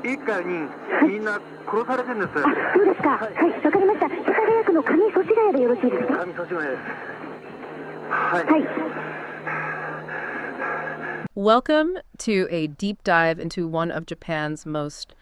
一家にみんな殺されてるんです。そうですか。はい、わかりました。世田谷区の上祖師ヶ谷でよろしいですか？上祖師ヶ谷です。はい。はい。Welcome to a deep dive into one of Japan's most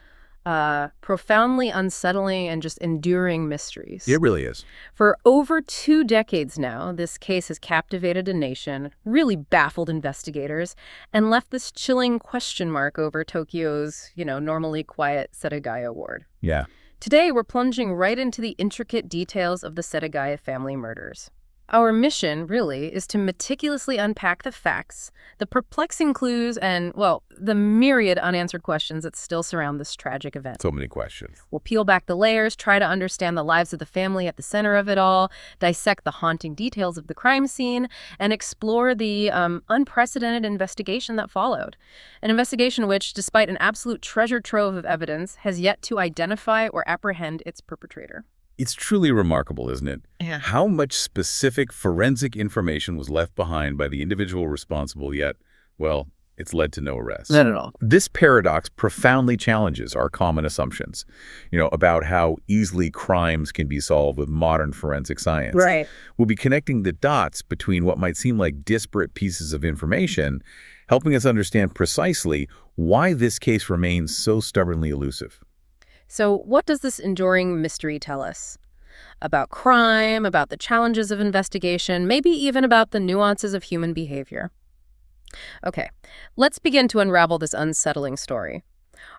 profoundly unsettling and just enduring mysteries. It really is. For over 2 decades now, this case has captivated a nation, really baffled investigators, and left this chilling question mark over Tokyo's, normally quiet Setagaya ward. Yeah. Today, we're plunging right into the intricate details of the Setagaya family murders. Our mission, really, is to meticulously unpack the facts, the perplexing clues, and, well, the myriad unanswered questions that still surround this tragic event. So many questions. We'll peel back the layers, try to understand the lives of the family at the center of it all, dissect the haunting details of the crime scene, and explore the unprecedented investigation that followed. An investigation which, despite an absolute treasure trove of evidence, has yet to identify or apprehend its perpetrator. It's truly remarkable, isn't it? Yeah. How much specific forensic information was left behind by the individual responsible, yet, well, it's led to no arrest. Not at all. This paradox profoundly challenges our common assumptions, about how easily crimes can be solved with modern forensic science. Right. We'll be connecting the dots between what might seem like disparate pieces of information, helping us understand precisely why this case remains so stubbornly elusive. So what does this enduring mystery tell us? About crime, about the challenges of investigation, maybe even about the nuances of human behavior. Okay, let's begin to unravel this unsettling story.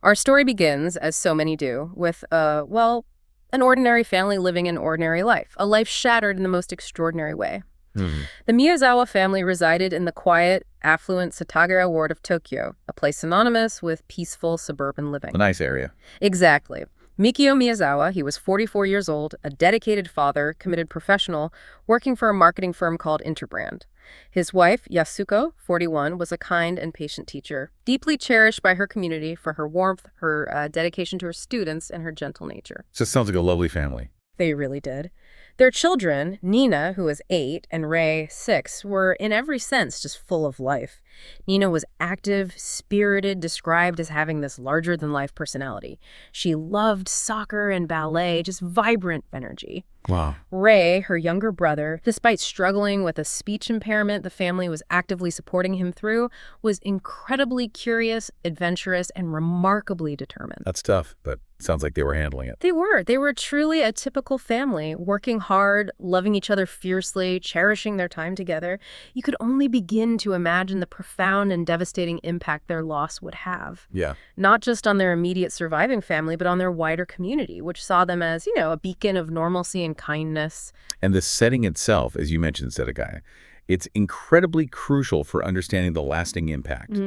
Our story begins, as so many do, with, an ordinary family living an ordinary life, a life shattered in the most extraordinary way. The Miyazawa family resided in the quiet, affluent Setagaya ward of Tokyo, a place synonymous with peaceful suburban living. A nice area. Exactly. Mikio Miyazawa, he was 44 years old, a dedicated father, committed professional, working for a marketing firm called Interbrand. His wife, Yasuko, 41, was a kind and patient teacher, deeply cherished by her community for her warmth, her dedication to her students, and her gentle nature. Just sounds like a lovely family. They really did. Their children, Nina, who was 8, and Rei, 6, were in every sense just full of life. Nina was active, spirited, described as having this larger-than-life personality. She loved soccer and ballet, just vibrant energy. Wow. Rei, her younger brother, despite struggling with a speech impairment the family was actively supporting him through, was incredibly curious, adventurous, and remarkably determined. That's tough, but sounds like they were handling it. They were. They were truly a typical family, working hard, loving each other fiercely, cherishing their time together. You could only begin to imagine the profound and devastating impact their loss would have. Yeah. Not just on their immediate surviving family, but on their wider community, which saw them as, a beacon of normalcy and kindness. And the setting itself, as you mentioned, Setagaya, it's incredibly crucial for understanding the lasting impact.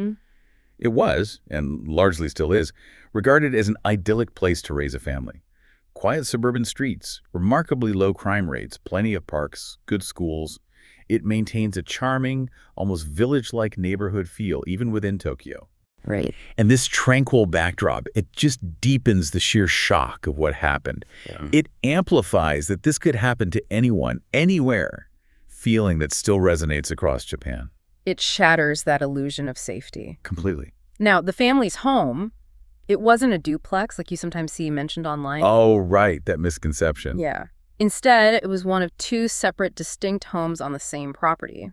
It was, and largely still is, regarded as an idyllic place to raise a family. Quiet suburban streets, remarkably low crime rates, plenty of parks, good schools. It maintains a charming, almost village-like neighborhood feel, even within Tokyo. Right. And this tranquil backdrop, it just deepens the sheer shock of what happened. Yeah. It amplifies that this could happen to anyone, anywhere, feeling that still resonates across Japan. It shatters that illusion of safety. Completely. Now, the family's home, it wasn't a duplex like you sometimes see mentioned online. Oh, right, that misconception. Yeah. Instead, it was one of 2 separate, distinct homes on the same property.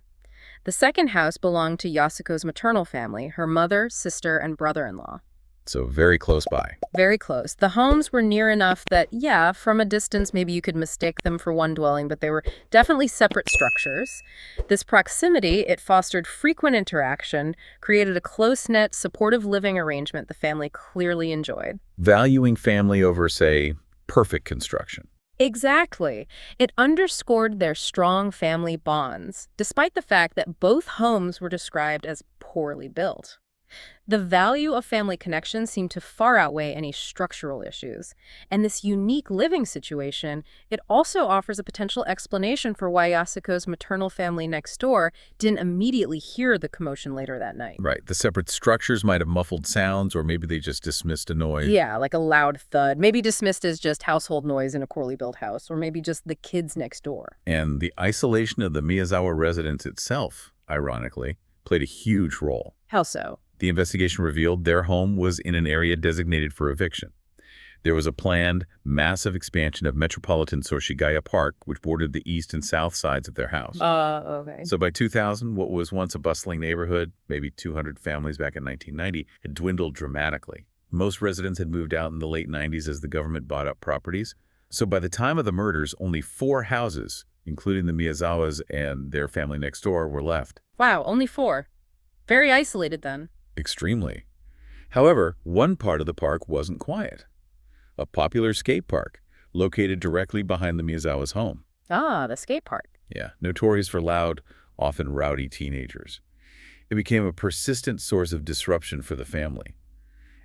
The second house belonged to Yasuko's maternal family, her mother, sister, and brother-in-law. So very close by. Very close. The homes were near enough that, from a distance, maybe you could mistake them for one dwelling, but they were definitely separate structures. This proximity, it fostered frequent interaction, created a close-knit, supportive living arrangement the family clearly enjoyed. Valuing family over, say, perfect construction. Exactly. It underscored their strong family bonds, despite the fact that both homes were described as poorly built. The value of family connection seemed to far outweigh any structural issues. And this unique living situation, it also offers a potential explanation for why Yasuko's maternal family next door didn't immediately hear the commotion later that night. Right. The separate structures might have muffled sounds, or maybe they just dismissed a noise. Yeah, like a loud thud, maybe dismissed as just household noise in a poorly built house, or maybe just the kids next door. And the isolation of the Miyazawa residence itself, ironically, played a huge role. How so? The investigation revealed their home was in an area designated for eviction. There was a planned, massive expansion of metropolitan Setagaya Park, which bordered the east and south sides of their house. Okay. So by 2000, what was once a bustling neighborhood, maybe 200 families back in 1990, had dwindled dramatically. Most residents had moved out in the late 90s as the government bought up properties. So by the time of the murders, only 4 houses, including the Miyazawas and their family next door, were left. Wow, only 4. Very isolated then. Extremely. However, one part of the park wasn't quiet. A popular skate park located directly behind the Miyazawa's home. Ah, the skate park. Yeah, notorious for loud, often rowdy teenagers. It became a persistent source of disruption for the family.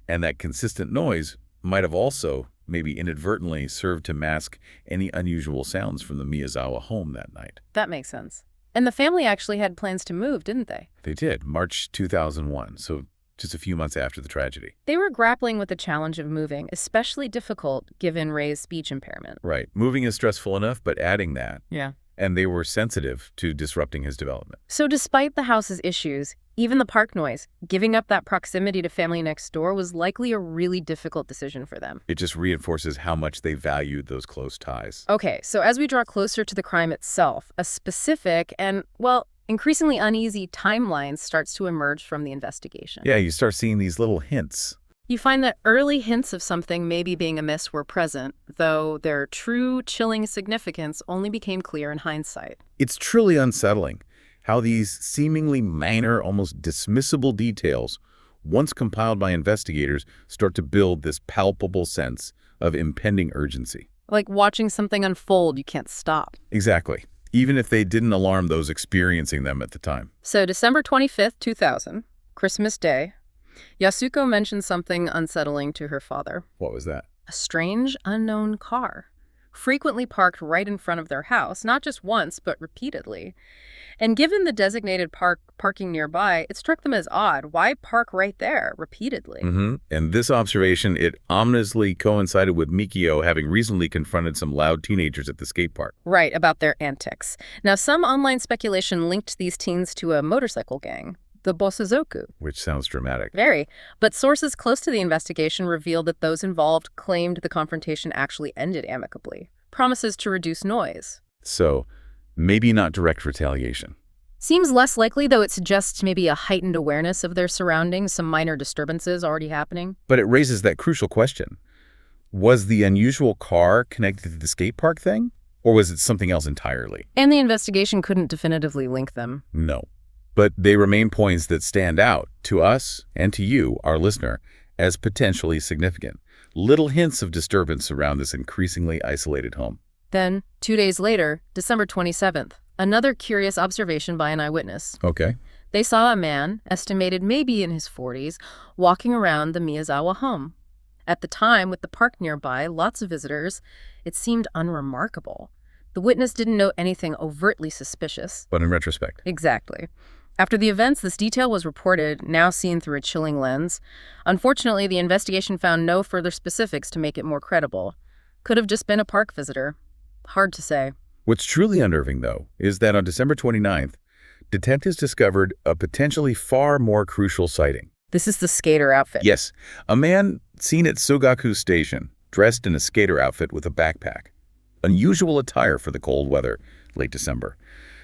And that consistent noise might have also, maybe inadvertently, served to mask any unusual sounds from the Miyazawa home that night. That makes sense. And the family actually had plans to move, didn't they? They did, March 2001, so just a few months after the tragedy. They were grappling with the challenge of moving, especially difficult given Ray's speech impairment. Right. Moving is stressful enough, but adding that. Yeah. And they were sensitive to disrupting his development. So despite the house's issues, even the park noise, giving up that proximity to family next door was likely a really difficult decision for them. It just reinforces how much they valued those close ties. Okay, so as we draw closer to the crime itself, a specific and, well, increasingly uneasy timeline starts to emerge from the investigation. Yeah, you start seeing these little hints. You find that early hints of something maybe being amiss were present, though their true chilling significance only became clear in hindsight. It's truly unsettling how these seemingly minor, almost dismissible details, once compiled by investigators, start to build this palpable sense of impending urgency. Like watching something unfold you can't stop. Exactly. Even if they didn't alarm those experiencing them at the time. So December 25th, 2000, Christmas Day, Yasuko mentioned something unsettling to her father. What was that? A strange, unknown car, frequently parked right in front of their house, not just once, but repeatedly. And given the designated parking nearby, it struck them as odd. Why park right there, repeatedly? And this observation, it ominously coincided with Mikio having recently confronted some loud teenagers at the skate park. Right, about their antics. Now, some online speculation linked these teens to a motorcycle gang, the Bosuzoku. Which sounds dramatic. Very. But sources close to the investigation revealed that those involved claimed the confrontation actually ended amicably. Promises to reduce noise. So, maybe not direct retaliation. Seems less likely, though it suggests maybe a heightened awareness of their surroundings, some minor disturbances already happening. But it raises that crucial question. Was the unusual car connected to the skate park thing? Or was it something else entirely? And the investigation couldn't definitively link them. No. But they remain points that stand out to us and to you, our listener, as potentially significant. Little hints of disturbance around this increasingly isolated home. Then, 2 days later, December 27th, another curious observation by an eyewitness. Okay. They saw a man, estimated maybe in his 40s, walking around the Miyazawa home. At the time, with the park nearby, lots of visitors, it seemed unremarkable. The witness didn't know anything overtly suspicious. But in retrospect. Exactly. After the events, this detail was reported, now seen through a chilling lens. Unfortunately, the investigation found no further specifics to make it more credible. Could have just been a park visitor. Hard to say. What's truly unnerving, though, is that on December 29th, detectives discovered a potentially far more crucial sighting. This is the skater outfit. Yes, a man seen at Sogaku Station, dressed in a skater outfit with a backpack. Unusual attire for the cold weather, late December,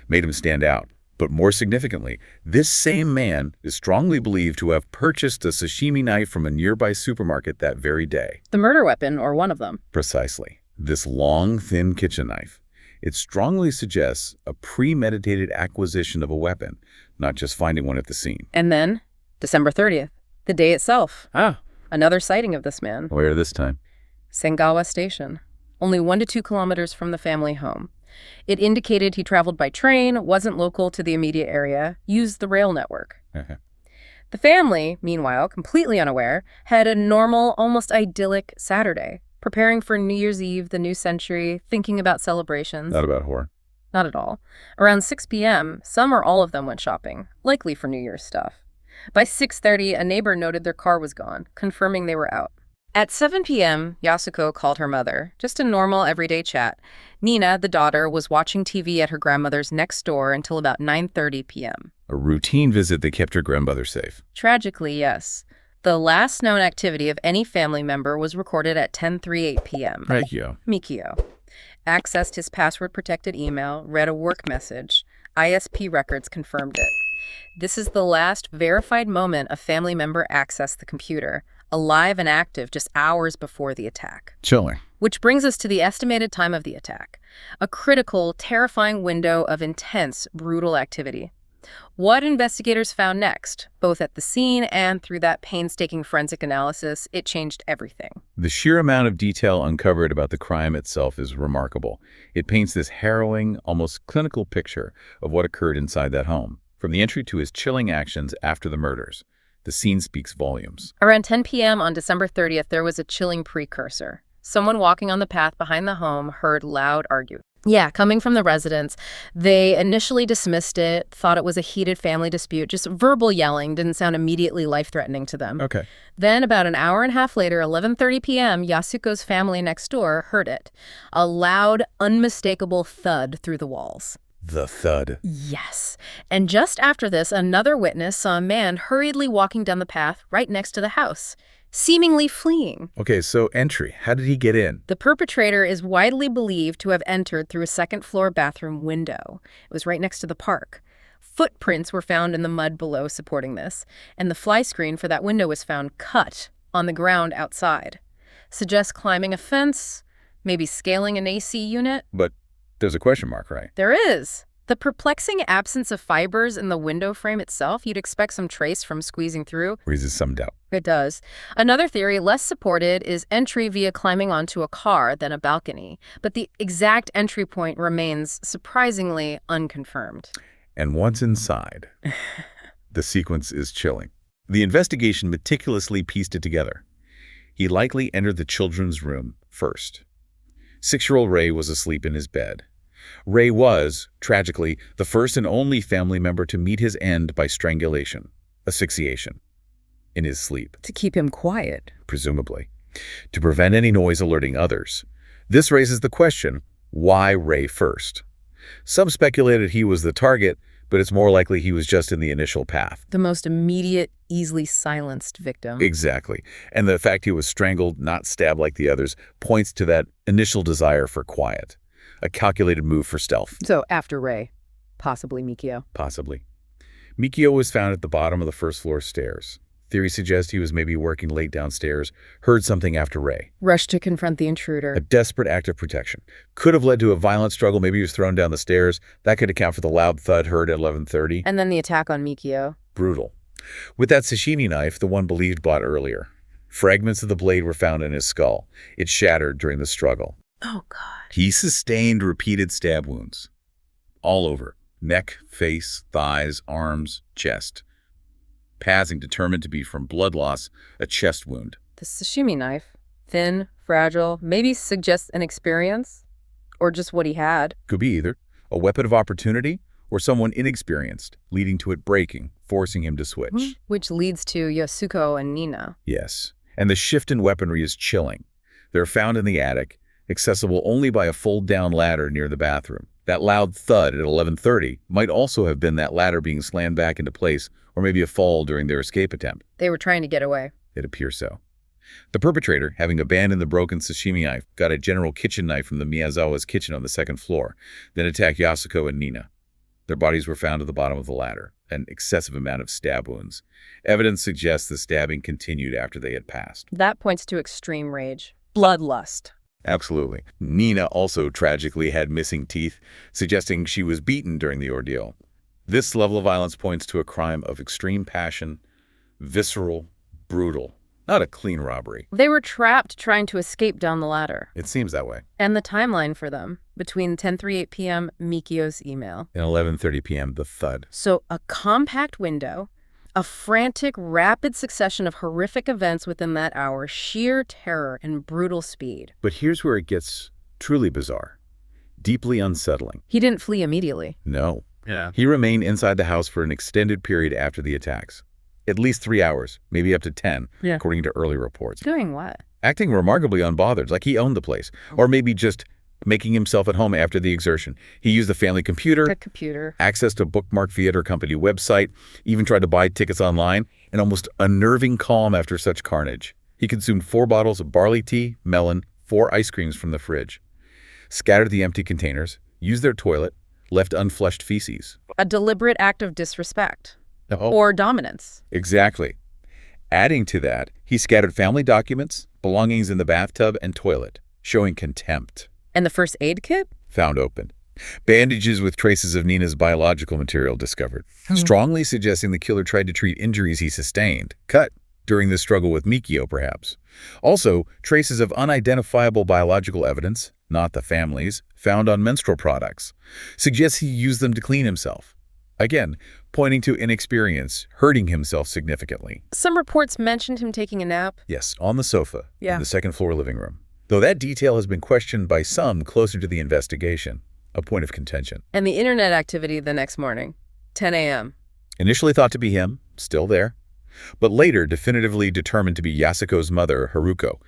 made him stand out. But more significantly, this same man is strongly believed to have purchased a sashimi knife from a nearby supermarket that very day. The murder weapon, or one of them. Precisely. This long, thin kitchen knife. It strongly suggests a premeditated acquisition of a weapon, not just finding one at the scene. And then, December 30th, the day itself. Ah. Another sighting of this man. Where this time? Sengawa Station, only 1 to 2 kilometers from the family home. It indicated he traveled by train, wasn't local to the immediate area, used the rail network. The family, meanwhile, completely unaware, had a normal, almost idyllic Saturday, preparing for New Year's Eve, the new century, thinking about celebrations. Not about horror. Not at all. Around 6 p.m., some or all of them went shopping, likely for New Year's stuff. By 6:30, a neighbor noted their car was gone, confirming they were out. At 7 p.m., Yasuko called her mother. Just a normal, everyday chat. Nina, the daughter, was watching TV at her grandmother's next door until about 9:30 p.m. A routine visit that kept her grandmother safe. Tragically, yes. The last known activity of any family member was recorded at 10:38 p.m. Mikio accessed his password-protected email, read a work message. ISP records confirmed it. This is the last verified moment a family member accessed the computer, alive and active just hours before the attack. Chilling. Which brings us to the estimated time of the attack. A critical, terrifying window of intense, brutal activity. What investigators found next, both at the scene and through that painstaking forensic analysis, it changed everything. The sheer amount of detail uncovered about the crime itself is remarkable. It paints this harrowing, almost clinical picture of what occurred inside that home. From the entry to his chilling actions after the murders, the scene speaks volumes. Around 10 p.m. on December 30th, there was a chilling precursor. Someone walking on the path behind the home heard loud arguing. Yeah, coming from the residents. They initially dismissed it, thought it was a heated family dispute. Just verbal yelling didn't sound immediately life-threatening to them. Okay. Then about an hour and a half later, 11:30 p.m., Yasuko's family next door heard it. A loud, unmistakable thud through the walls. The thud. Yes. And just after this, another witness saw a man hurriedly walking down the path right next to the house, seemingly fleeing. Okay, so entry. How did he get in? The perpetrator is widely believed to have entered through a second-floor bathroom window. It was right next to the park. Footprints were found in the mud below supporting this, and the fly screen for that window was found cut on the ground outside. Suggests climbing a fence, maybe scaling an AC unit. But there's a question mark, right? There is. The perplexing absence of fibers in the window frame itself, you'd expect some trace from squeezing through. Raises some doubt. It does. Another theory, less supported, is entry via climbing onto a car than a balcony. But the exact entry point remains surprisingly unconfirmed. And once inside, the sequence is chilling. The investigation meticulously pieced it together. He likely entered the children's room first. 6-year-old Ray was asleep in his bed. Ray was, tragically, the first and only family member to meet his end by strangulation, asphyxiation, in his sleep. To keep him quiet. Presumably. To prevent any noise alerting others. This raises the question, why Ray first? Some speculated he was the target, but it's more likely he was just in the initial path. The most immediate, easily silenced victim. Exactly. And the fact he was strangled, not stabbed like the others, points to that initial desire for quiet. A calculated move for stealth. So after Ray, possibly Mikio. Possibly. Mikio was found at the bottom of the first-floor stairs. Theory suggests he was maybe working late downstairs, heard something after Ray. Rushed to confront the intruder. A desperate act of protection. Could have led to a violent struggle. Maybe he was thrown down the stairs. That could account for the loud thud heard at 11:30. And then the attack on Mikio. Brutal. With that sashimi knife, the one believed bought earlier. Fragments of the blade were found in his skull. It shattered during the struggle. Oh, God. He sustained repeated stab wounds. All over. Neck, face, thighs, arms, chest. Passing determined to be from blood loss, a chest wound. The sashimi knife, thin, fragile, maybe suggests an experience, or just what he had. Could be either a weapon of opportunity or someone inexperienced, leading to it breaking, forcing him to switch. Which leads to Yasuko and Nina. Yes, and the shift in weaponry is chilling. They're found in the attic, accessible only by a fold-down ladder near the bathroom. That loud thud at 11:30 might also have been that ladder being slammed back into place, or maybe a fall during their escape attempt. They were trying to get away. It appears so. The perpetrator, having abandoned the broken sashimi knife, got a general kitchen knife from the Miyazawa's kitchen on the second floor, then attacked Yasuko and Nina. Their bodies were found at the bottom of the ladder, an excessive amount of stab wounds. Evidence suggests the stabbing continued after they had passed. That points to extreme rage. Bloodlust. Absolutely. Nina also tragically had missing teeth, suggesting she was beaten during the ordeal. This level of violence points to a crime of extreme passion, visceral, brutal, not a clean robbery. They were trapped trying to escape down the ladder. It seems that way. And the timeline for them, between 10:38 p.m., Mikio's email. And 11:30 p.m., the thud. So a compact window, a frantic, rapid succession of horrific events within that hour, sheer terror and brutal speed. But here's where it gets truly bizarre, deeply unsettling. He didn't flee immediately. No. Yeah. He remained inside the house for an extended period after the attacks. At least 3 hours, maybe up to 10, according to early reports. Doing what? acting remarkably unbothered, like he owned the place, or maybe just making himself at home after the exertion. He used the family computer, access to bookmark theater company website, even tried to buy tickets online, and almost unnerving calm after such carnage. He consumed 4 bottles of barley tea, melon, 4 ice creams from the fridge, scattered the empty containers, used their toilet, left unflushed feces. A deliberate act of disrespect. Oh, Or dominance. exactly. Adding to that, he scattered family documents, belongings in the bathtub and toilet, showing contempt. And the first aid kit? Found open. Bandages with traces of Nina's biological material discovered, strongly suggesting the killer tried to treat injuries he sustained, cut during the struggle with Mikio, perhaps. Also, traces of unidentifiable biological evidence, not the family's, found on menstrual products, suggests he used them to clean himself. Again, pointing to inexperience, hurting himself significantly. Some reports mentioned him taking a nap. Yes, on the sofa Yeah. in the second-floor living room. Though that detail has been questioned by some closer to the investigation, a point of contention. And the internet activity the next morning, 10 a.m. Initially thought to be him, still there, but later definitively determined to be Yasuko's mother, Haruko,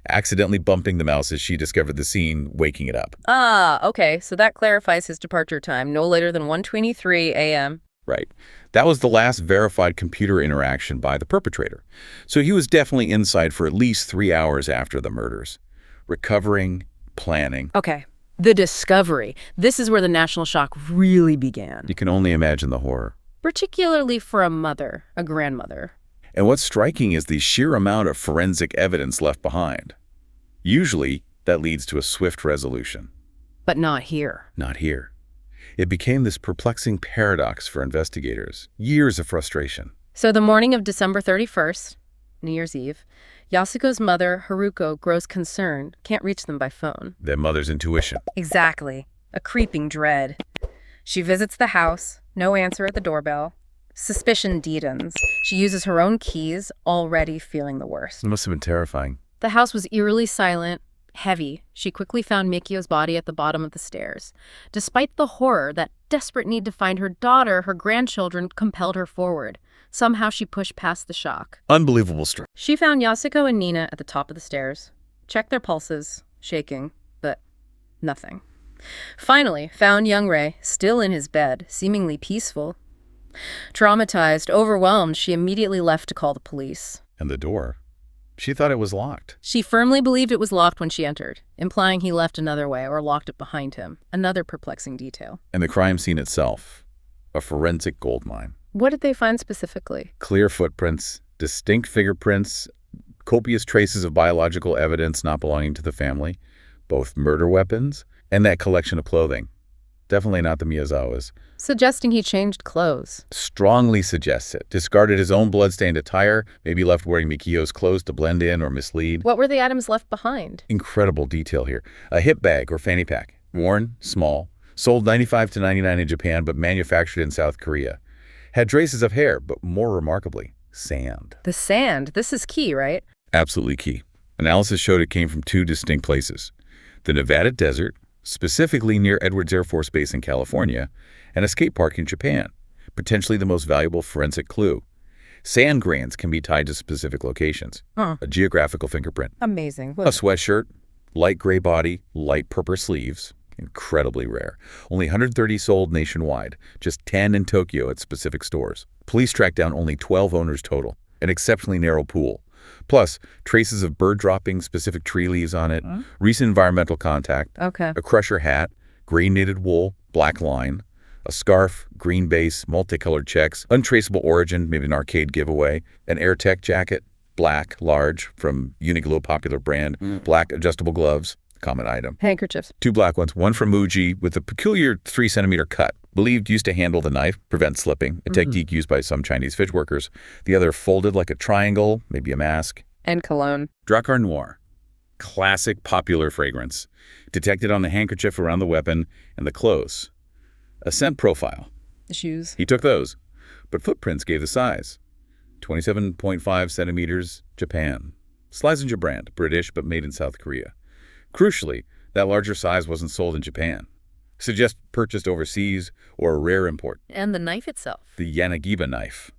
accidentally bumping the mouse as she discovered the scene, waking it up. Ah, okay, so that clarifies his departure time, no later than 1:23 a.m. Right. That was the last verified computer interaction by the perpetrator. So he was definitely inside for at least 3 hours after the murders. Recovering, planning. Okay, the discovery. This is where the national shock really began. You can only imagine the horror. Particularly for a mother, a grandmother. And what's striking is the sheer amount of forensic evidence left behind. Usually, that leads to a swift resolution. But not here. Not here. It became this perplexing paradox for investigators. Years of frustration. So the morning of December 31st, New Year's Eve, Yasuko's mother, Haruko, grows concerned, can't reach them by phone. Their mother's intuition. Exactly. A creeping dread. She visits the house, no answer at the doorbell. Suspicion deepens. She uses her own keys, already feeling the worst. It must have been terrifying. The house was eerily silent, heavy. She quickly found Mikio's body at the bottom of the stairs. Despite the horror, that desperate need to find her daughter, her grandchildren, compelled her forward. Somehow she pushed past the shock. Unbelievable story. She found Yasuko and Nina at the top of the stairs, checked their pulses, shaking, but nothing. Finally, found young Ray, still in his bed, seemingly peaceful. Traumatized, overwhelmed, she immediately left to call the police. And the door? She thought it was locked. She firmly believed it was locked when she entered, implying he left another way or locked it behind him. Another perplexing detail. And the crime scene itself, a forensic goldmine. What did they find specifically? Clear footprints, distinct fingerprints, copious traces of biological evidence not belonging to the family, both murder weapons, and that collection of clothing. Definitely not the Miyazawa's. Suggesting he changed clothes. Strongly suggests it. Discarded his own blood-stained attire, maybe left wearing Mikio's clothes to blend in or mislead. What were the items left behind? Incredible detail here. A hip bag or fanny pack. Worn, small. Sold 95 to 99 in Japan, but manufactured in South Korea. Had traces of hair, but more remarkably, sand. The sand. This is key, right? Absolutely key. Analysis showed it came from 2 distinct places. The Nevada desert, specifically near Edwards Air Force Base in California, and a skate park in Japan, potentially the most valuable forensic clue. Sand grains can be tied to specific locations. A geographical fingerprint. Amazing. A sweatshirt, light gray body, light purple sleeves. Incredibly rare. Only 130 sold nationwide, just 10 in Tokyo at specific stores. Police tracked down only 12 owners total, an exceptionally narrow pool. Plus, traces of bird droppings, specific tree leaves on it, recent environmental contact, Okay. a crusher hat, gray knitted wool, black line, a scarf, green base, multicolored checks, untraceable origin, maybe an arcade giveaway, an AirTech jacket, black, large, from Uniqlo popular brand, black adjustable gloves, common item. Handkerchiefs. 2 black ones, one from Muji with a peculiar 3-centimeter cut, believed used to handle the knife, prevent slipping, a technique used by some Chinese fish workers. The other folded like a triangle, maybe a mask. And cologne. Drakkar Noir, classic popular fragrance, detected on the handkerchief around the weapon and the clothes. A scent profile. The shoes. He took those, but footprints gave the size. 27.5 centimeters, Japan. Schlesinger brand, British, but made in South Korea. Crucially, that larger size wasn't sold in Japan. Suggests purchased overseas or a rare import. And the knife itself. The Yanagiba knife.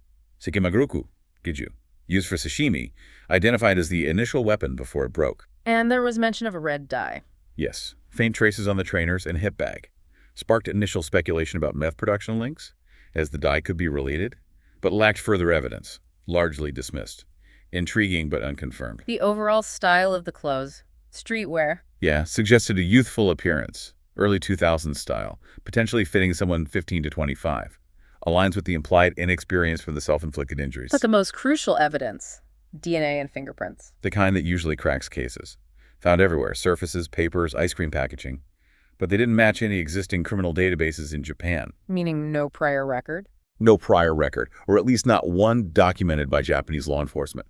Sekimaguroku, Giju. used for sashimi, identified as the initial weapon before it broke. And there was mention of a red dye. Yes, faint traces on the trainers and hip bag sparked initial speculation about meth production links, as the dye could be related, but lacked further evidence, largely dismissed. Intriguing but unconfirmed. The overall style of the clothes, streetwear. Yeah, suggested a youthful appearance, early 2000s style, potentially fitting someone 15 to 25. Aligns with the implied inexperience from the self-inflicted injuries. But the most crucial evidence, DNA and fingerprints. The kind that usually cracks cases. Found everywhere, surfaces, papers, ice cream packaging. But they didn't match any existing criminal databases in Japan. Meaning no prior record? No prior record, or at least not one documented by Japanese law enforcement.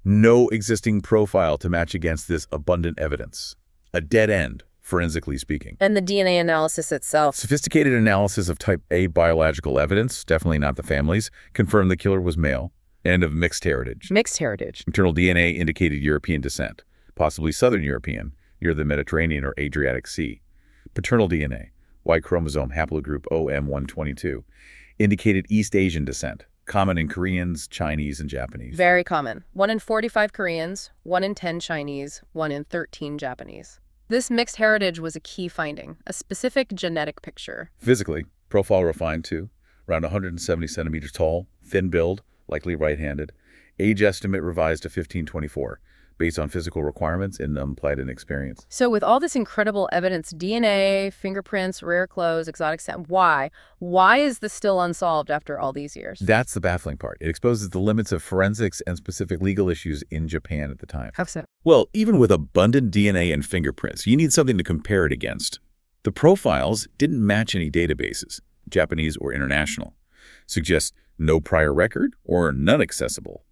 No existing profile to match against this abundant evidence. A dead end, forensically speaking. And the DNA analysis itself. Sophisticated analysis of type A biological evidence, definitely not the family's, confirmed the killer was male and of mixed heritage. Mixed heritage. Maternal DNA indicated European descent, possibly Southern European, near the Mediterranean or Adriatic Sea. Paternal DNA, Y chromosome haplogroup OM122, indicated East Asian descent, common in Koreans, Chinese, and Japanese. Very common. 1 in 45 Koreans, 1 in 10 Chinese, 1 in 13 Japanese. This mixed heritage was a key finding, a specific genetic picture. Physically, profile refined too, around 170 centimeters tall, thin build, likely right-handed. Age estimate revised to 15-24, based on physical requirements and implied inexperience. So with all this incredible evidence, DNA, fingerprints, rare clothes, exotic scent, why? Why is this still unsolved after all these years? That's the baffling part. It exposes the limits of forensics and specific legal issues in Japan at the time. How so? Well, even with abundant DNA and fingerprints, you need something to compare it against. The profiles didn't match any databases, Japanese or international. Suggests no prior record or none accessible.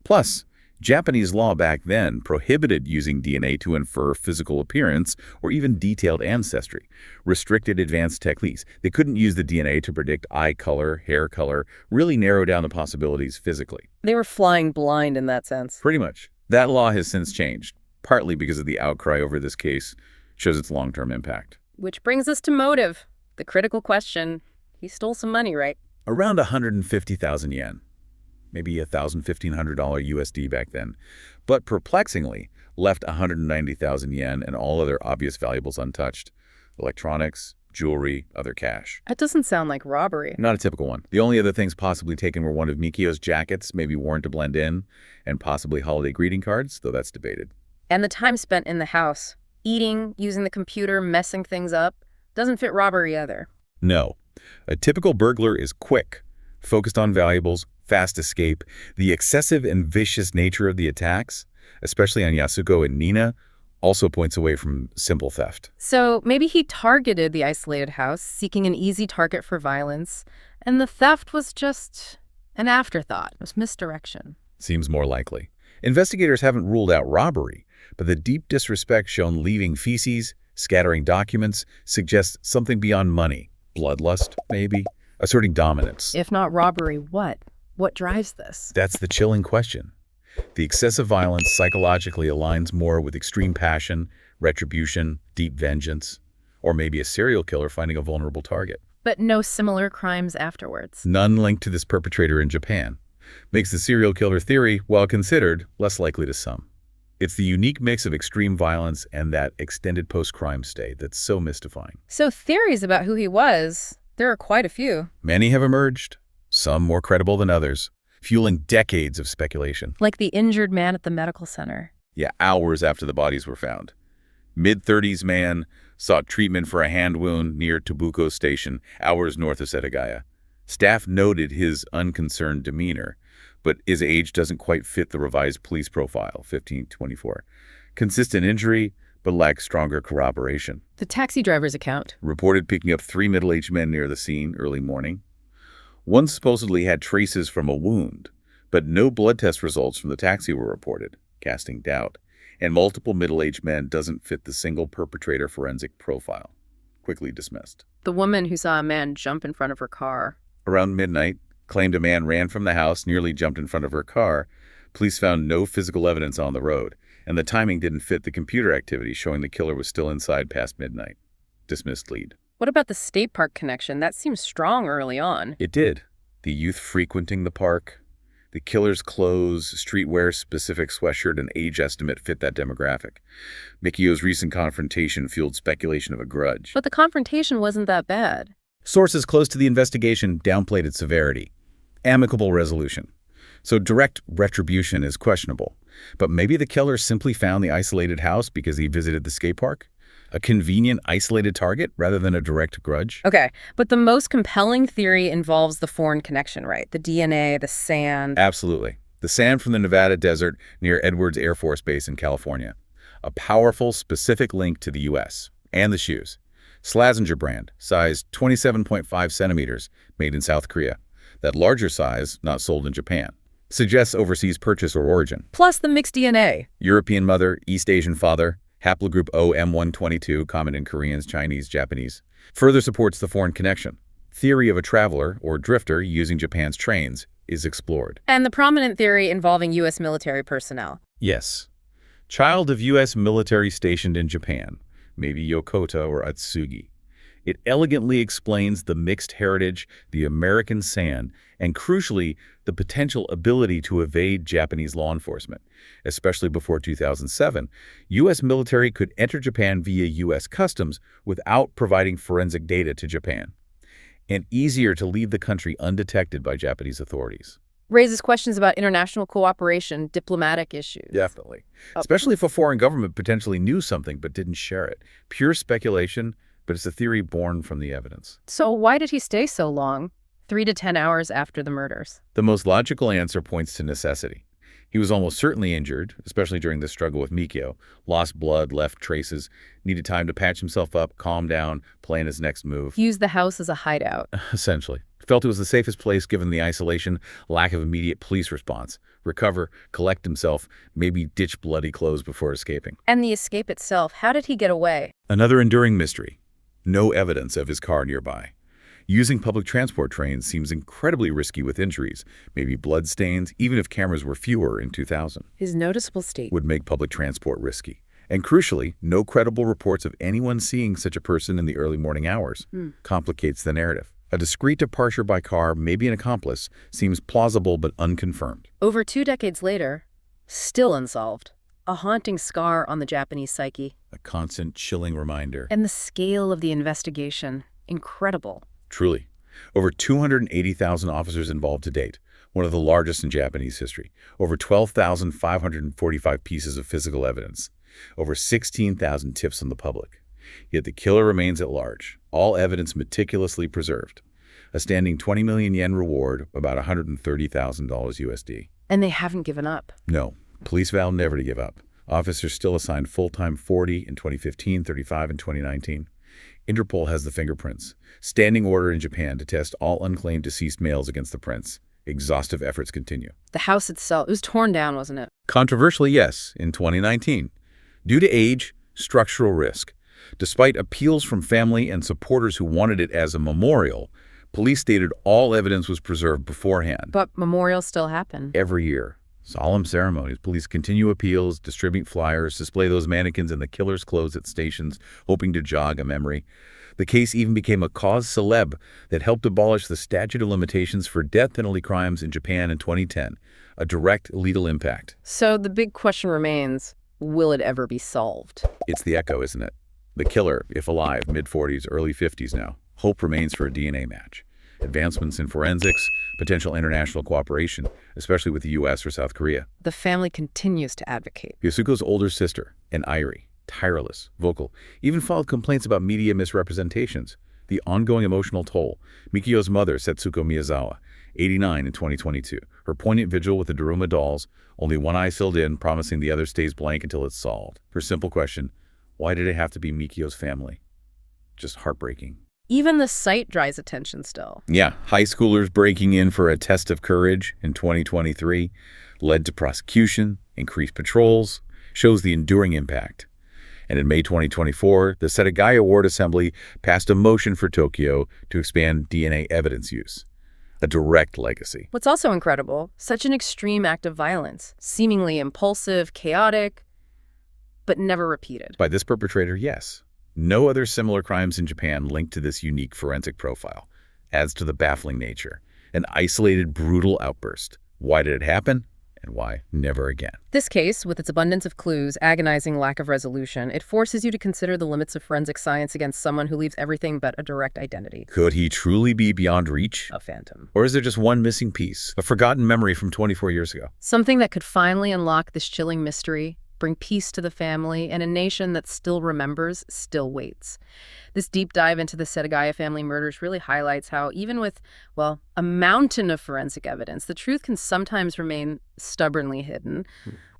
Plus, Japanese law back then prohibited using DNA to infer physical appearance or even detailed ancestry, restricted advanced techniques. They couldn't use the DNA to predict eye color, hair color, really narrow down the possibilities physically. They were flying blind in that sense. Pretty much. That law has since changed, partly because of the outcry over this case shows its long-term impact. Which brings us to motive. The critical question, he stole some money, right? Around 150,000 yen. Maybe $1,500 USD back then, but perplexingly left 190,000 yen and all other obvious valuables untouched. Electronics, jewelry, other cash. That doesn't sound like robbery. Not a typical one. The only other things possibly taken were one of Mikio's jackets, maybe worn to blend in, and possibly holiday greeting cards, though that's debated. And the time spent in the house, eating, using the computer, messing things up, doesn't fit robbery either. No. A typical burglar is quick, focused on valuables, fast escape. The excessive and vicious nature of the attacks, especially on Yasuko and Nina, also points away from simple theft. So maybe he targeted the isolated house, seeking an easy target for violence, and the theft was just an afterthought. It was misdirection. Seems more likely. Investigators haven't ruled out robbery, but the deep disrespect shown leaving feces, scattering documents, suggests something beyond money. Bloodlust, maybe? Asserting dominance. If not robbery, what? What drives this? That's the chilling question. The excessive violence psychologically aligns more with extreme passion, retribution, deep vengeance, or maybe a serial killer finding a vulnerable target. But no similar crimes afterwards. None linked to this perpetrator in Japan. Makes the serial killer theory, while considered, less likely to some. It's the unique mix of extreme violence and that extended post-crime stay that's so mystifying. So theories about who he was, there are quite a few. Many have emerged, some more credible than others, fueling decades of speculation. Like the injured man at the medical center. Yeah, hours after the bodies were found. Mid-30s man sought treatment for a hand wound near Tobuko Station, hours north of Setagaya. Staff noted his unconcerned demeanor, but his age doesn't quite fit the revised police profile, 15-24. Consistent injury, but lacks stronger corroboration. The taxi driver's account. Reported picking up 3 middle-aged men near the scene early morning. One supposedly had traces from a wound, but no blood test results from the taxi were reported, casting doubt. And multiple middle-aged men doesn't fit the single perpetrator forensic profile. Quickly dismissed. The woman who saw a man jump in front of her car. Around midnight, claimed a man ran from the house, nearly jumped in front of her car. Police found no physical evidence on the road, and the timing didn't fit the computer activity showing the killer was still inside past midnight. Dismissed lead. What about the state park connection? That seems strong early on. It did. The youth frequenting the park, The killer's clothes, streetwear-specific sweatshirt, and age estimate fit that demographic. Mikio's recent confrontation fueled speculation of a grudge. But the confrontation wasn't that bad. Sources close to the investigation downplayed its severity. Amicable resolution. So direct retribution is questionable. But maybe the killer simply found the isolated house because he visited the skate park? A convenient, isolated target rather than a direct grudge? Okay, but the most compelling theory involves the foreign connection, right? The DNA, the sand. Absolutely. The sand from the Nevada desert near Edwards Air Force Base in California. A powerful, specific link to the U.S. And the shoes. Slazenger brand, size 27.5 centimeters, made in South Korea. That larger size, not sold in Japan. Suggests overseas purchase or origin. Plus the mixed DNA. European mother, East Asian father, haplogroup OM122, common in Koreans, Chinese, Japanese. Further supports the foreign connection. Theory of a traveler or drifter using Japan's trains is explored. And the prominent theory involving U.S. military personnel. Yes. Child of U.S. military stationed in Japan, maybe Yokota or Atsugi. It elegantly explains the mixed heritage, the American sand, and crucially, the potential ability to evade Japanese law enforcement. Especially before 2007, U.S. military could enter Japan via U.S. customs without providing forensic data to Japan, and easier to leave the country undetected by Japanese authorities. Raises questions about international cooperation, diplomatic issues. Definitely. Especially if a foreign government potentially knew something but didn't share it. Pure speculation, but it's a theory born from the evidence. So why did he stay so long? 3 to 10 hours after the murders. The most logical answer points to necessity. He was almost certainly injured, especially during the struggle with Mikio. Lost blood, left traces, needed time to patch himself up, calm down, plan his next move. Used the house as a hideout. Essentially. Felt it was the safest place given the isolation, lack of immediate police response. Recover, collect himself, maybe ditch bloody clothes before escaping. And the escape itself, how did he get away? Another enduring mystery. No evidence of his car nearby. Using public transport trains seems incredibly risky with injuries, maybe blood stains, even if cameras were fewer in 2000. His noticeable state Would make public transport risky. And crucially, no credible reports of anyone seeing such a person in the early morning hours. Complicates the narrative. A discreet departure by car, maybe an accomplice, seems plausible but unconfirmed. Over 2 decades later, still unsolved. A haunting scar on the Japanese psyche. A constant, chilling reminder. And the scale of the investigation, incredible. Truly. Over 280,000 officers involved to date, one of the largest in Japanese history. Over 12,545 pieces of physical evidence. Over 16,000 tips on the public. Yet the killer remains at large, all evidence meticulously preserved. A standing 20 million yen reward, about $130,000 USD. And they haven't given up. No. Police vow never to give up. Officers still assigned full-time 40 in 2015, 35 in 2019. Interpol has the fingerprints. Standing order in Japan to test all unclaimed deceased males against the prints. Exhaustive efforts continue. The house itself, it was torn down, wasn't it? Controversially, yes, in 2019. Due to age, structural risk. Despite appeals from family and supporters who wanted it as a memorial, police stated all evidence was preserved beforehand. But memorials still happen. Every year. Solemn ceremonies. Police continue appeals, distribute flyers, display those mannequins in the killer's clothes at stations, hoping to jog a memory. The case even became a cause célèbre that helped abolish the statute of limitations for death penalty crimes in Japan in 2010. A direct legal impact. So the big question remains, will it ever be solved? It's the echo, isn't it? The killer, if alive, mid-40s, early 50s now. Hope remains for a DNA match. Advancements in forensics, potential international cooperation, especially with the U.S. or South Korea. The family continues to advocate. Yasuko's older sister, an Irie, tireless, vocal, even filed complaints about media misrepresentations. The ongoing emotional toll. Mikio's mother, Setsuko Miyazawa, 89 in 2022. Her poignant vigil with the Daruma dolls, only one eye filled in, promising the other stays blank until it's solved. Her simple question, why did it have to be Mikio's family? Just heartbreaking. Even the site draws attention still. Yeah, high schoolers breaking in for a test of courage in 2023 led to prosecution, increased patrols, shows the enduring impact. And in May 2024, the Setagaya Ward Assembly passed a motion for Tokyo to expand DNA evidence use. A direct legacy. What's also incredible, such an extreme act of violence, seemingly impulsive, chaotic, but never repeated. By this perpetrator, yes. No other similar crimes in Japan linked to this unique forensic profile. Adds to the baffling nature. An isolated, brutal outburst. Why did it happen? And why never again? This case, with its abundance of clues, agonizing lack of resolution, it forces you to consider the limits of forensic science against someone who leaves everything but a direct identity. Could he truly be beyond reach? A phantom. Or is there just one missing piece, a forgotten memory from 24 years ago? Something that could finally unlock this chilling mystery, bring peace to the family, and a nation that still remembers, still waits. This deep dive into the Setagaya family murders really highlights how even with, well, a mountain of forensic evidence, the truth can sometimes remain stubbornly hidden.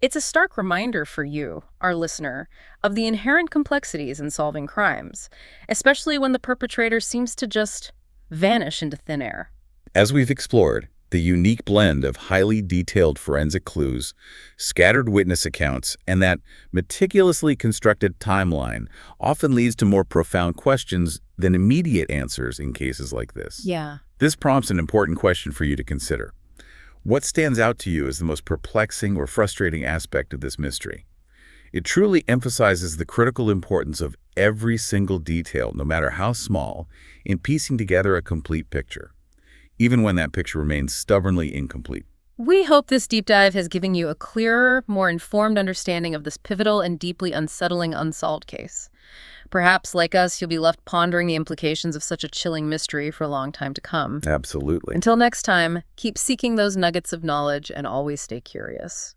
It's a stark reminder for you, our listener, of the inherent complexities in solving crimes, especially when the perpetrator seems to just vanish into thin air. As we've explored, the unique blend of highly detailed forensic clues, scattered witness accounts, and that meticulously constructed timeline often leads to more profound questions than immediate answers in cases like this. Yeah. This prompts an important question for you to consider. What stands out to you as the most perplexing or frustrating aspect of this mystery? It truly emphasizes the critical importance of every single detail, no matter how small, in piecing together a complete picture, even when that picture remains stubbornly incomplete. We hope this deep dive has given you a clearer, more informed understanding of this pivotal and deeply unsettling unsolved case. Perhaps, like us, you'll be left pondering the implications of such a chilling mystery for a long time to come. Absolutely. Until next time, keep seeking those nuggets of knowledge and always stay curious.